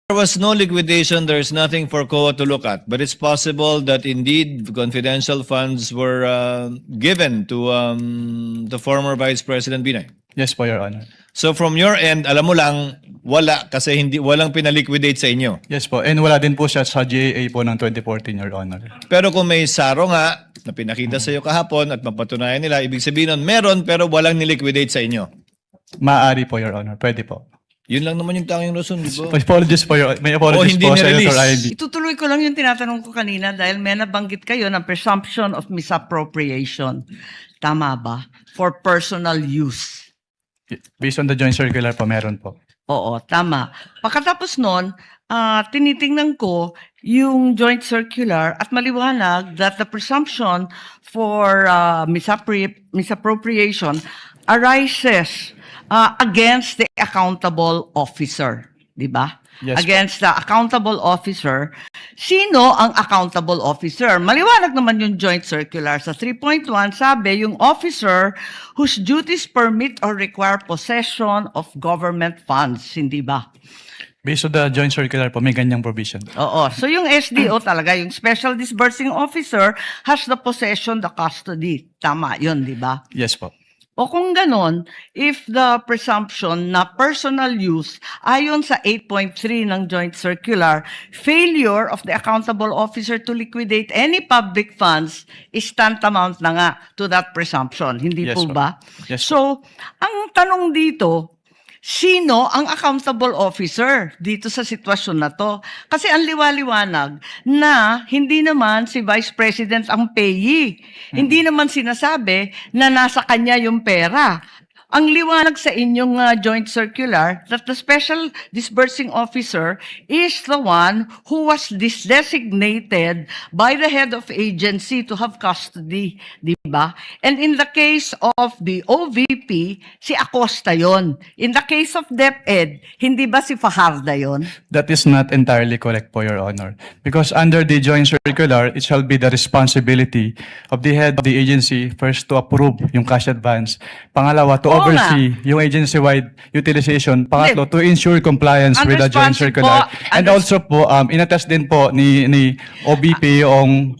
there was no liquidation, there's nothing for COA to look at. But it's possible that indeed confidential funds were given to the former Vice President Binay. Yes po, Your Honor. So from your end, alam mo lang, wala kasi walang pinaliquidate sa inyo. Yes po. And wala din po siya sa GAA po ng 2014, Your Honor. Pero kung may saro nga na pinakita sa iyo kahapon at mapatunayan nila, ibig sabihin nun, meron pero walang niliquidate sa inyo. Maaari po, Your Honor. Pwede po. Yun lang naman yung tanging rason, di ba? Apologies po, may apologies hindi po, nirelease. Senator Ivy. Itutuloy ko lang yung tinatanong ko kanina dahil may nabanggit kayo ng presumption of misappropriation. Tama ba? For personal use. Based on the joint circular po, meron po. Oo, tama. Pagkatapos nun, tinitingnan ko yung joint circular at maliwanag that the presumption for misappropriation arises against the accountable officer. Di ba? Yes, Against the accountable officer. Sino ang accountable officer? Maliwanag naman yung joint circular. Sa 3.1, sabi, yung officer whose duties permit or require possession of government funds. Hindi ba? Based on the joint circular po, may ganyang provision. Oo. So yung SDO talaga, yung Special Disbursing Officer has the possession, the custody. Tama yun, di ba? Yes po. O kung ganon, if the presumption na personal use, ayon sa 8.3 ng Joint Circular, failure of the accountable officer to liquidate any public funds is tantamount na nga to that presumption. Hindi Yes, po po. ba? Yes, So, ang tanong dito, sino ang accountable officer dito sa sitwasyon na to? Kasi ang liwaliwanag na hindi naman si Vice President ang payee. Hindi naman sinasabi na nasa kanya yung pera. Ang liwanag sa inyong joint circular that the Special Disbursing Officer is the one who was designated by the head of agency to have custody, di ba? And in the case of the OVP, si Acosta yon. In the case of DepEd, hindi ba si Fajarda yon? That is not entirely correct po, Your Honor. Because under the joint circular, it shall be the responsibility of the head of the agency first to approve yung cash advance. Pangalawa, to Oo oversee yung agency-wide utilization. Pangatlo, to ensure compliance with the joint Unresponsive circular. po. And also po, inattest din po ni OBP yung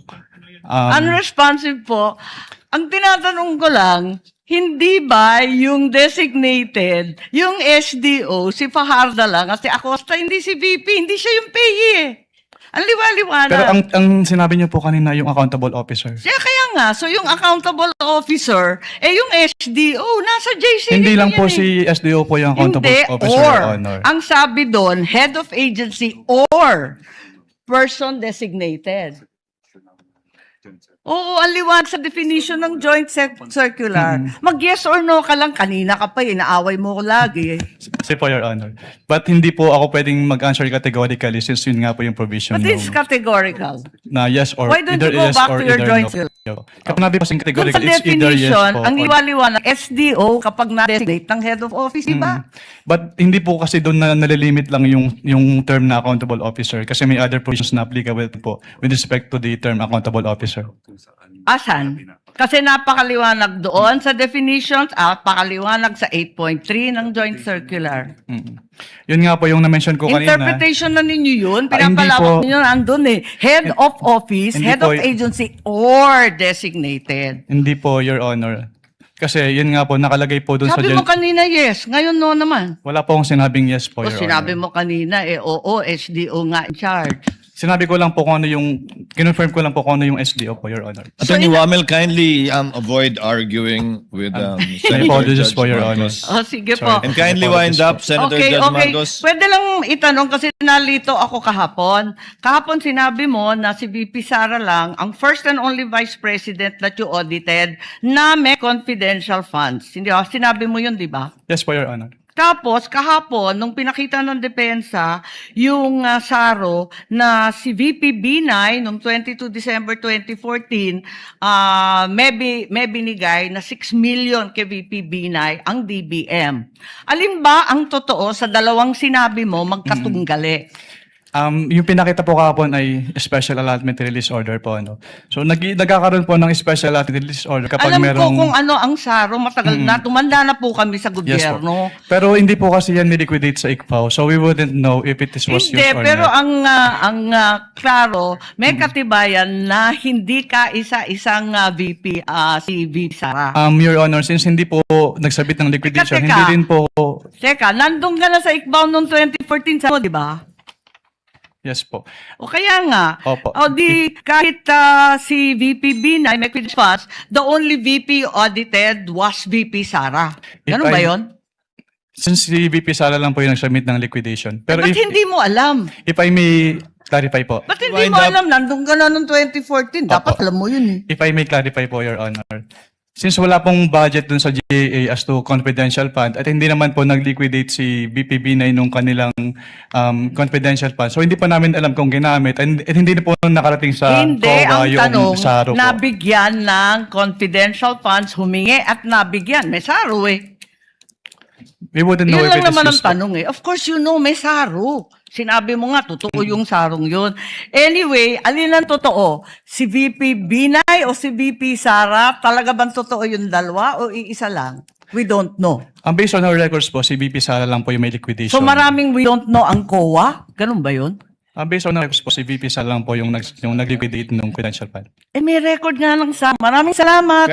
Unresponsive po. Ang tinatanong ko lang, hindi ba yung designated, yung SDO, si Fajarda lang, at si Acosta, hindi si VP, hindi siya yung payee eh. Ang liwaliwanag. pero ang sinabi niyo po kanina yung accountable officer. Kaya nga, so yung accountable officer, yung SDO, nasa JCD Hindi lang yan po eh. si SDO po yung accountable Hindi, officer, or, Your Honor. ang sabi doon, head of agency or person designated. Oo, ang liwanag sa definition ng joint circular. Mag-yes or no ka lang, kanina ka pa, inaaway mo ko lagi. Kasi po, Your Honor. But hindi po ako pwedeng mag-answer categorically since yun nga po yung provision But it's ng- categorical. na yes or Why don't either you go yes back or to your either joint no. Kapag nabi po Kung categorical, sa it's either yes definition, po. ang or- liwaliwanag, SDO kapag na-designate ng head of office, di ba? But hindi po kasi doon na nalilimit lang yung term na accountable officer kasi may other provisions na applicable po with respect to the term accountable officer. Asan? Kasi napakaliwanag doon sa definitions at napakaliwanag sa 8.3 ng joint circular. Yun nga po yung na-mention ko kanina. Interpretation na ninyo yun. hindi Pinapalawak po. ninyo andun eh. Head of office, Hindi head po of agency, or designated. Hindi po, Your Honor. Kasi yun nga po, nakalagay po doon sa Sabi mo kanina yes, ngayon no naman. Wala po akong sinabing yes po, O Your sinabi Honor. mo kanina oo, SDO nga in charge. Sinabi ko lang po kung ano yung, kinonfirm ko lang po kung ano yung SDO po, Your Honor. Attorney Wamel, kindly avoid arguing with I Senator apologize Judge po, Your Honor. Marcos. O sige Sorry. po. And kindly wind up, Senator Okay, Judge okay. Marcos. Pwede lang itanong kasi nalito ako kahapon. Kahapon sinabi mo na si VP Sara lang ang first and only vice president that you audited na may confidential funds. Hindi ba? Sinabi mo yun, di ba? Yes po, Your Honor. Tapos, kahapon, nung pinakita ng depensa, yung SARO na si VP Binay, noong 22 December 2014, may binigay na 6 million kay VP Binay ang DBM. Alin ba ang totoo sa dalawang sinabi mo magkatunggali? Yung pinakita po kahapon ay special allotment release order po. Ano. So nagkakaroon po ng special allotment release order kapag Alam ko merong... kung ano ang SARO, matagal na, tumanda na po kami sa Yes po. gobyerno. Pero hindi po kasi yan niliquidate sa ICFAO. So we wouldn't know if it was used Hindi, or pero not. klaro, may katibayan na hindi ka isa-isang VP, si VP Sara. Your Honor, since hindi po nagsabit ng liquidation, Teka. hindi rin po... Teka, nandun ka na sa ICBAO noong 2014, sa di ba? Yes po. O kaya nga, Opo. o di kahit si VP Binay, may funds, the only VP audited was VP Sara. Ganun If ba I- yun? Since si VP Sara lang po yung nagsubmit ng liquidation. Pero Ba't hindi mo alam? if I may clarify po. Ba't hindi Wind mo up. alam? Nandun ka na noong 2014. Dapat Opo. alam mo yun eh. If I may clarify po, Your Honor. Since wala pong budget dun sa GAA as to confidential fund at hindi naman po nag-liquidate si VP Binay nung kanilang confidential fund. So hindi po namin alam kung ginamit at hindi na po nakarating sa Hindi, COA ang yung tanong, SARO po. nabigyan ng confidential funds, humingi at nabigyan. May SARO eh. We wouldn't know Yun if lang it is naman ang used po. tanong eh. Of course, you know, may SARO. Sinabi mo nga, totoo yung sarong yun. Anyway, alin ang totoo? Si VP Binay o si VP Sara? Talaga bang totoo yung dalawa o iisa lang? We don't know. Based on our records po, si VP Sara lang po yung may liquidation. So maraming we don't know ang COA? Ganun ba yun? Based on our records po, si VP Sara lang po yung nag-liquidate ng confidential fund. Eh may record nga lang sa. Maraming salamat.